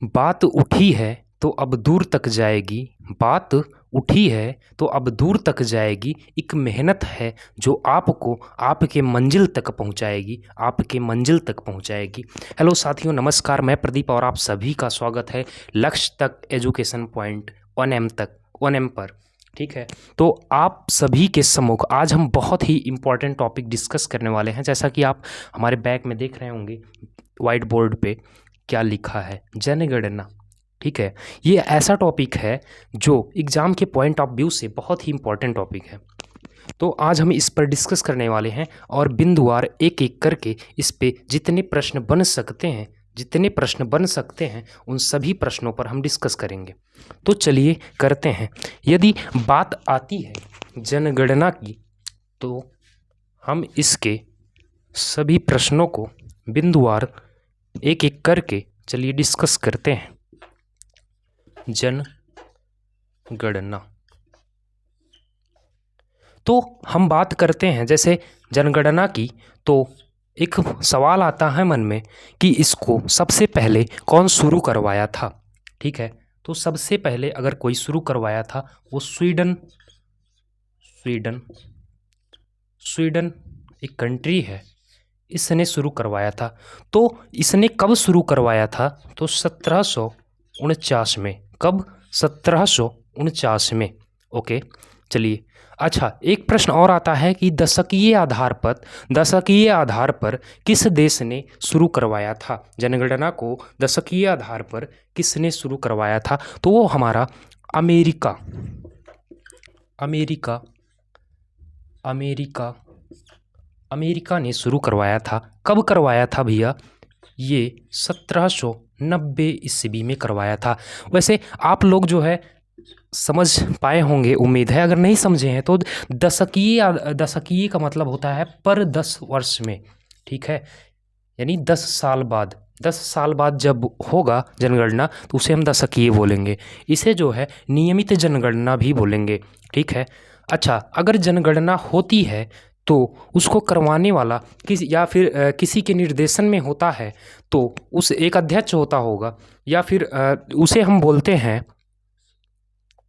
बात उठी है तो अब दूर तक जाएगी। बात उठी है तो अब दूर तक जाएगी। एक मेहनत है जो आपको आपके मंजिल तक पहुंचाएगी, आपके मंजिल तक पहुंचाएगी। हेलो साथियों, नमस्कार। मैं प्रदीप और आप सभी का स्वागत है लक्ष्य तक एजुकेशन पॉइंट 1M तक 1M पर। ठीक है, तो आप सभी के सम्मुख आज हम बहुत ही इम्पोर्टेंट टॉपिक डिस्कस करने वाले हैं। जैसा कि आप हमारे बैग में देख रहे होंगे वाइट बोर्ड पे क्या लिखा है, जनगणना। ठीक है, ये ऐसा टॉपिक है जो एग्ज़ाम के पॉइंट ऑफ व्यू से बहुत ही इम्पोर्टेंट टॉपिक है। तो आज हम इस पर डिस्कस करने वाले हैं और बिंदुवार एक एक करके इस पे जितने प्रश्न बन सकते हैं, जितने प्रश्न बन सकते हैं उन सभी प्रश्नों पर हम डिस्कस करेंगे। तो चलिए करते हैं। यदि बात आती है जनगणना की तो हम इसके सभी प्रश्नों को बिंदुवार एक एक करके चलिए डिस्कस करते हैं। जनगणना, तो हम बात करते हैं जैसे जनगणना की, तो एक सवाल आता है मन में कि इसको सबसे पहले कौन शुरू करवाया था। ठीक है, तो सबसे पहले अगर कोई शुरू करवाया था वो स्वीडन स्वीडन स्वीडन एक कंट्री है, इसने शुरू करवाया था। तो इसने कब शुरू करवाया था? तो 1749 में। कब? 1749 में। ओके, चलिए। अच्छा, एक प्रश्न और आता है कि दशकीय आधार पर किस देश ने शुरू करवाया था? जनगणना को दशकीय आधार पर किसने शुरू करवाया था? तो वो हमारा अमेरिका अमेरिका अमेरिका अमेरिका ने शुरू करवाया था। कब करवाया था भैया? ये 1790 ईस्वी में करवाया था। वैसे आप लोग जो है समझ पाए होंगे, उम्मीद है। अगर नहीं समझे हैं तो दशकीय का मतलब होता है पर 10 वर्ष में। ठीक है, यानी 10 साल बाद जब होगा जनगणना तो उसे हम दशकीय बोलेंगे। इसे जो है नियमित जनगणना भी बोलेंगे। ठीक है। अच्छा, अगर जनगणना होती है तो उसको करवाने वाला किसी के निर्देशन में होता है तो उस एक अध्यक्ष होता होगा, या फिर उसे हम बोलते हैं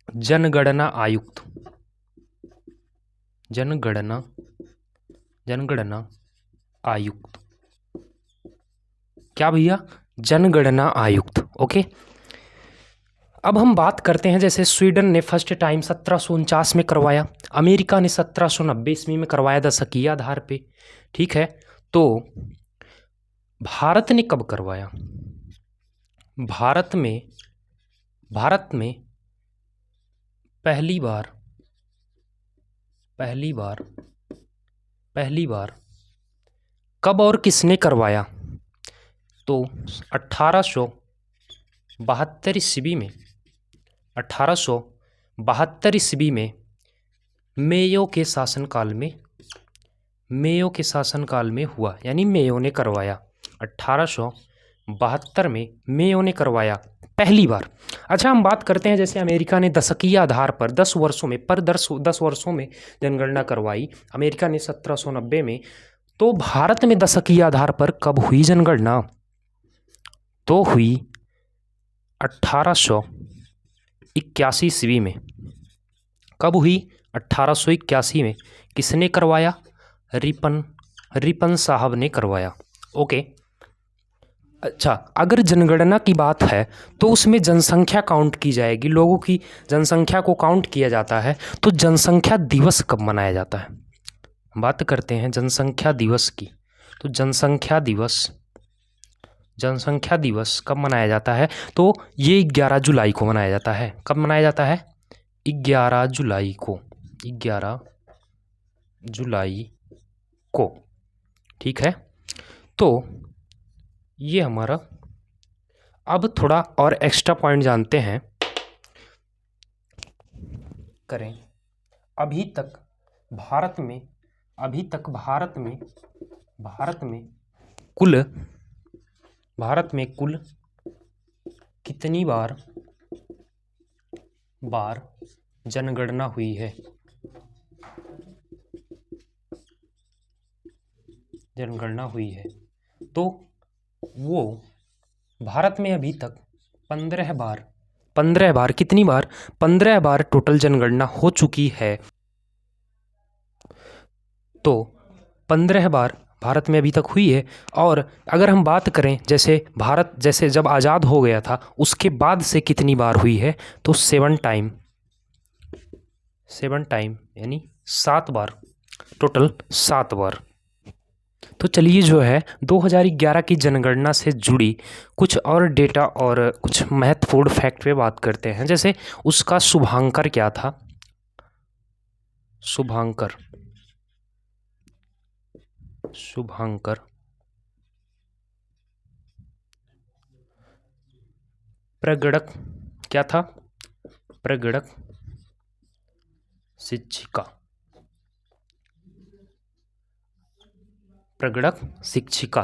जनगणना आयुक्त। जनगणना आयुक्त। क्या भैया? जनगणना आयुक्त। ओके, अब हम बात करते हैं जैसे स्वीडन ने फर्स्ट टाइम 1749 में करवाया, अमेरिका ने 1790 ईस्वी में करवाया दशकीय आधार पे। ठीक है, तो भारत ने कब करवाया? भारत में पहली बार कब और किसने करवाया? तो 1872 ईस्वी में। 1872 ईस्वी में मेयो के शासनकाल में हुआ, यानी मेयो ने करवाया। 1872 में मेयो ने करवाया पहली बार। अच्छा, हम बात करते हैं जैसे अमेरिका ने दशकीय आधार पर 10 वर्षों में जनगणना करवाई, अमेरिका ने 1790 में। तो भारत में दशकीय आधार पर कब हुई जनगणना? तो हुई 1881 ईस्वी में। कब हुई? 1881 में। किसने करवाया? रिपन साहब ने करवाया। ओके, अच्छा, अगर जनगणना की बात है तो उसमें जनसंख्या काउंट की जाएगी, लोगों की जनसंख्या को काउंट किया जाता है। तो जनसंख्या दिवस कब मनाया जाता है? बात करते हैं जनसंख्या दिवस की। तो जनसंख्या दिवस कब मनाया जाता है? तो ये 11 जुलाई को मनाया जाता है। कब मनाया जाता है? 11 जुलाई को। 11 जुलाई को। ठीक है, तो ये हमारा। अब थोड़ा और एक्स्ट्रा पॉइंट जानते हैं करें। अभी तक भारत में कुल कितनी बार जनगणना हुई है? तो वो भारत में अभी तक 15 बार, 15 बार, कितनी बार? 15 बार टोटल जनगणना हो चुकी है। तो 15 बार भारत में अभी तक हुई है। और अगर हम बात करें जैसे भारत जैसे जब आज़ाद हो गया था उसके बाद से कितनी बार हुई है, तो 7 टाइम, 7 टाइम यानी 7 बार, टोटल 7 बार। तो चलिए जो है 2011 की जनगणना से जुड़ी कुछ और डेटा और कुछ महत्वपूर्ण फैक्ट पे बात करते हैं। जैसे उसका शुभांकर क्या था? शुभांकर, शुभांकर प्रगणक क्या था? प्रगणक शिक्षिका, प्रगणक शिक्षिका।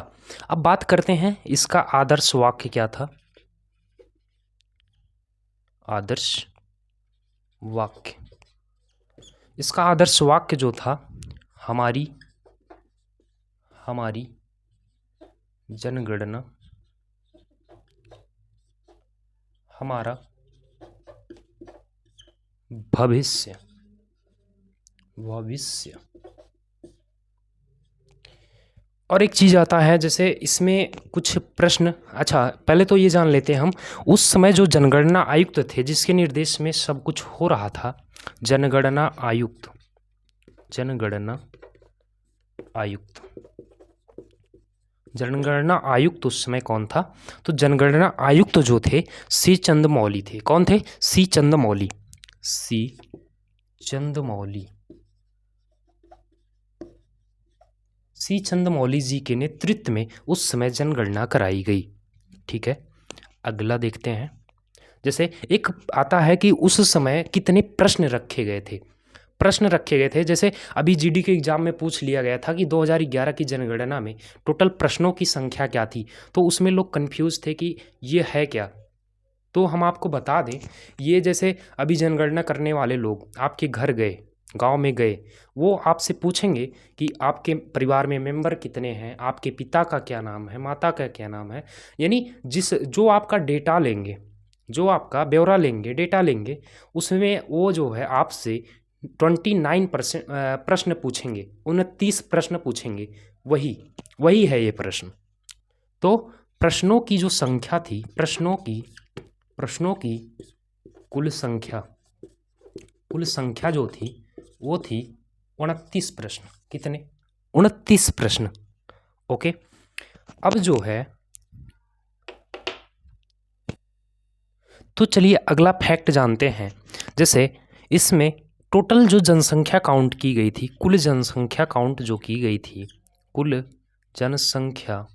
अब बात करते हैं इसका आदर्श वाक्य क्या था? आदर्श वाक्य, इसका आदर्श वाक्य जो था, हमारी जनगणना हमारा भविष्य, और एक चीज़ आता है जैसे इसमें कुछ प्रश्न। अच्छा, पहले तो ये जान लेते हैं हम उस समय जो जनगणना आयुक्त थे जिसके निर्देश में सब कुछ हो रहा था, जनगणना आयुक्त, जनगणना आयुक्त, जनगणना आयुक्त उस समय कौन था? तो जनगणना आयुक्त जो थे सी चंद्रमौली थे। कौन थे? सी चंद्रमौली, सी चंद्रमौली, सी चंद्रमौली जी के नेतृत्व में उस समय जनगणना कराई गई। ठीक है, अगला देखते हैं। जैसे एक आता है कि उस समय कितने प्रश्न रखे गए थे, प्रश्न रखे गए थे। जैसे अभी जीडी के एग्जाम में पूछ लिया गया था कि 2011 की जनगणना में टोटल प्रश्नों की संख्या क्या थी, तो उसमें लोग कंफ्यूज थे कि ये है क्या। तो हम आपको बता दें, ये जैसे अभी जनगणना करने वाले लोग आपके घर गए, गांव में गए, वो आपसे पूछेंगे कि आपके परिवार में मेंबर कितने हैं, आपके पिता का क्या नाम है, माता का क्या नाम है, यानी जो आपका डेटा लेंगे, जो आपका ब्यौरा लेंगे, डेटा लेंगे, उसमें वो जो है आपसे 29% प्रश्न पूछेंगे, 29 प्रश्न पूछेंगे। वही है ये प्रश्न। तो प्रश्नों की जो संख्या थी, प्रश्नों की कुल संख्या जो थी वो थी 29 प्रश्न। कितने? 29 प्रश्न। ओके, अब जो है तो चलिए अगला फैक्ट जानते हैं। जैसे इसमें टोटल जो जनसंख्या काउंट की गई थी, कुल जनसंख्या काउंट जो की गई थी, कुल जनसंख्या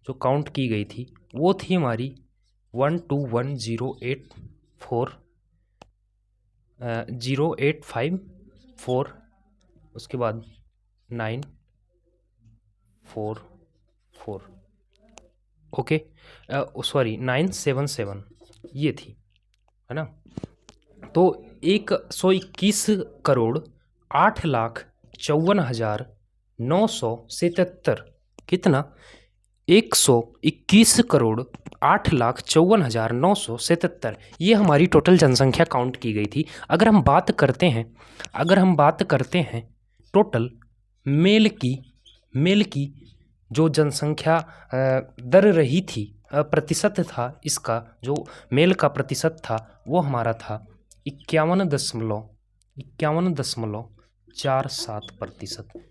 जो काउंट की गई थी वो थी हमारी 1210854 उसके बाद 944, ओके, सॉरी 977 ये थी, है ना। तो 121,08,54,977, कितना? 121,08,54,977, ये हमारी टोटल जनसंख्या काउंट की गई थी। अगर हम बात करते हैं टोटल मेल की जो जनसंख्या दर रही थी, प्रतिशत था इसका, जो मेल का प्रतिशत था वो हमारा था 51.47%,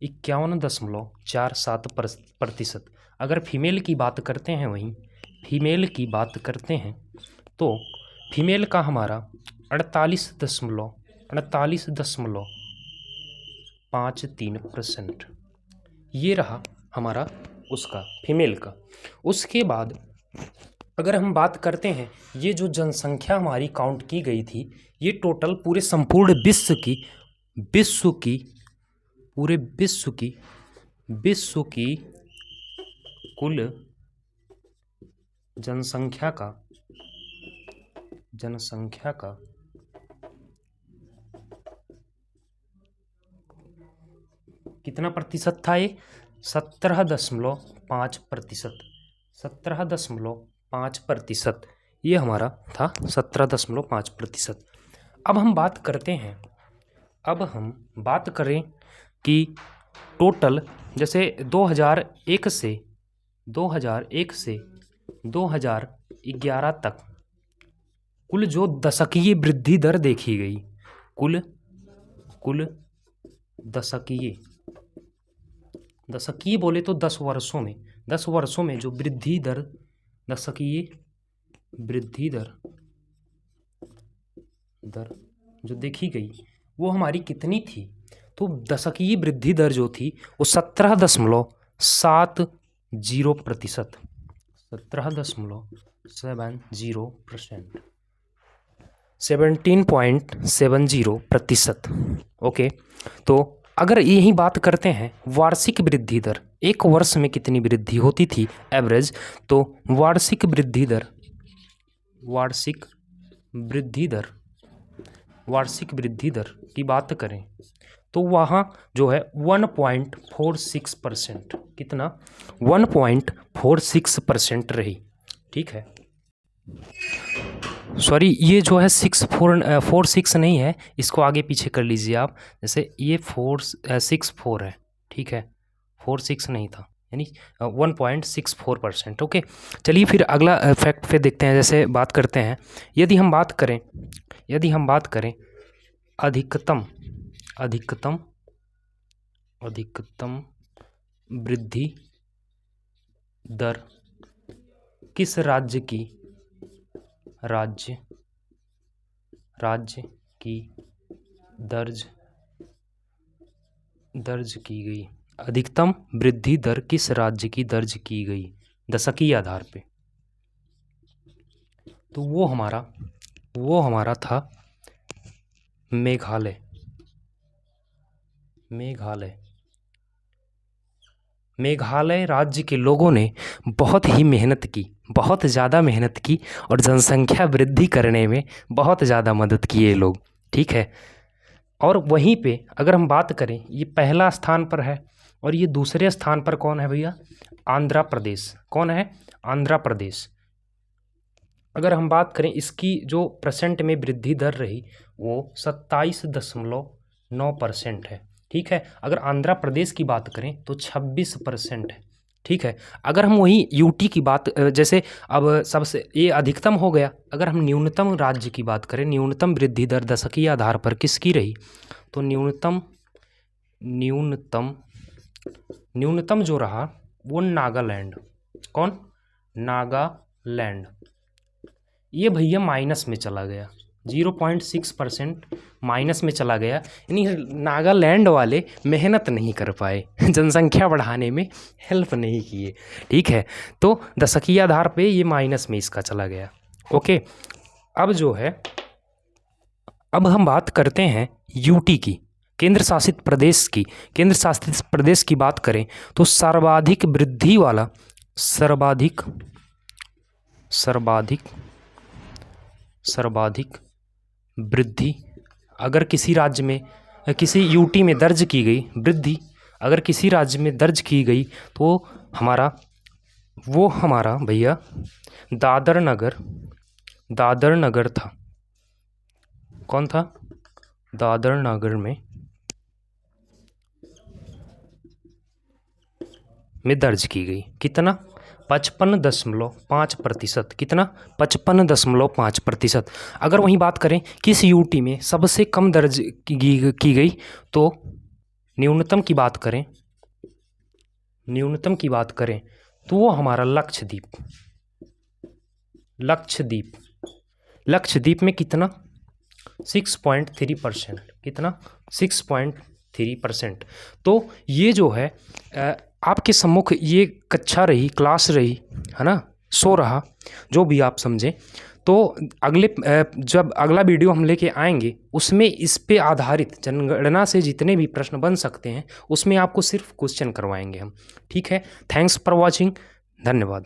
51.47%। अगर फीमेल की बात करते हैं, तो फीमेल का हमारा 48.53%, ये रहा हमारा उसका फीमेल का। उसके बाद अगर हम बात करते हैं, ये जो जनसंख्या हमारी काउंट की गई थी, ये टोटल पूरे संपूर्ण पूरे विश्व की कुल जनसंख्या का कितना प्रतिशत था? ये 17.53 17.5%, 17.5%, ये हमारा था 17.5%। अब हम बात करते हैं, अब हम बात करें कि टोटल जैसे 2001 से 2011 तक कुल जो दशकीय वृद्धि दर देखी गई, कुल दशकीय बोले तो 10 वर्षों में जो वृद्धि दर, दशकीय वृद्धि दर जो देखी गई वो हमारी कितनी थी? तो दशकीय वृद्धि दर जो थी वो 17.70%, 17.70%, 17.70%। ओके, तो अगर यही बात करते हैं वार्षिक वृद्धि दर, एक वर्ष में कितनी वृद्धि होती थी एवरेज, तो वार्षिक वृद्धि दर की बात करें तो वहाँ जो है 1.46%, कितना? 1.46% रही। ठीक है, सॉरी ये जो है 46 नहीं है, इसको आगे पीछे कर लीजिए आप, जैसे ये 464 है, ठीक है, 46 नहीं था, यानी 1.64%। ओके, चलिए फिर अगला फैक्ट पे देखते हैं। जैसे बात करते हैं, यदि हम बात करें अधिकतम वृद्धि दर किस राज्य की दर्ज की गई, अधिकतम वृद्धि दर किस राज्य की दर्ज की गई दशकीय आधार पे, तो वो हमारा था मेघालय राज्य के लोगों ने बहुत ज़्यादा मेहनत की और जनसंख्या वृद्धि करने में बहुत ज़्यादा मदद की ये लोग। ठीक है, और वहीं पे अगर हम बात करें, ये पहला स्थान पर है और ये दूसरे स्थान पर कौन है भैया? आंध्र प्रदेश। कौन है? आंध्र प्रदेश। अगर हम बात करें इसकी जो परसेंट में वृद्धि दर रही वो 27.9% है। ठीक है, अगर आंध्र प्रदेश की बात करें तो 26% है। ठीक है, अगर हम वही यूटी की बात, जैसे अब सबसे ये अधिकतम हो गया, अगर हम न्यूनतम राज्य की बात करें, न्यूनतम वृद्धि दर दशकीय आधार पर किसकी रही, तो न्यूनतम जो रहा वो नागालैंड। कौन? नागालैंड। ये भैया माइनस में चला गया, 0.6% माइनस में चला गया, यानी नागालैंड वाले मेहनत नहीं कर पाए, जनसंख्या बढ़ाने में हेल्प नहीं किए। ठीक है, तो दशकीय आधार पे ये माइनस में इसका चला गया। ओके, अब जो है, अब हम बात करते हैं यूटी की, केंद्र शासित प्रदेश की बात करें तो सर्वाधिक वृद्धि वाला, सर्वाधिक वृद्धि अगर किसी राज्य में, किसी यूटी में दर्ज की गई वृद्धि, अगर किसी राज्य में दर्ज की गई तो वो हमारा भैया दादर नगर था। कौन था? दादर नगर में दर्ज की गई। कितना? 55.5%। कितना? 55.5%। अगर वहीं बात करें किस यूटी में सबसे कम दर्ज की गई तो न्यूनतम की बात करें तो वो हमारा लक्षद्वीप में कितना? 6.3%। कितना? 6.3%। तो ये जो है आपके सम्मुख ये कक्षा रही, क्लास रही, है ना, शो रहा, जो भी आप समझें। तो जब अगला वीडियो हम लेके आएंगे उसमें इस पे आधारित जनगणना से जितने भी प्रश्न बन सकते हैं उसमें आपको सिर्फ क्वेश्चन करवाएंगे हम। ठीक है, थैंक्स फॉर वॉचिंग, धन्यवाद।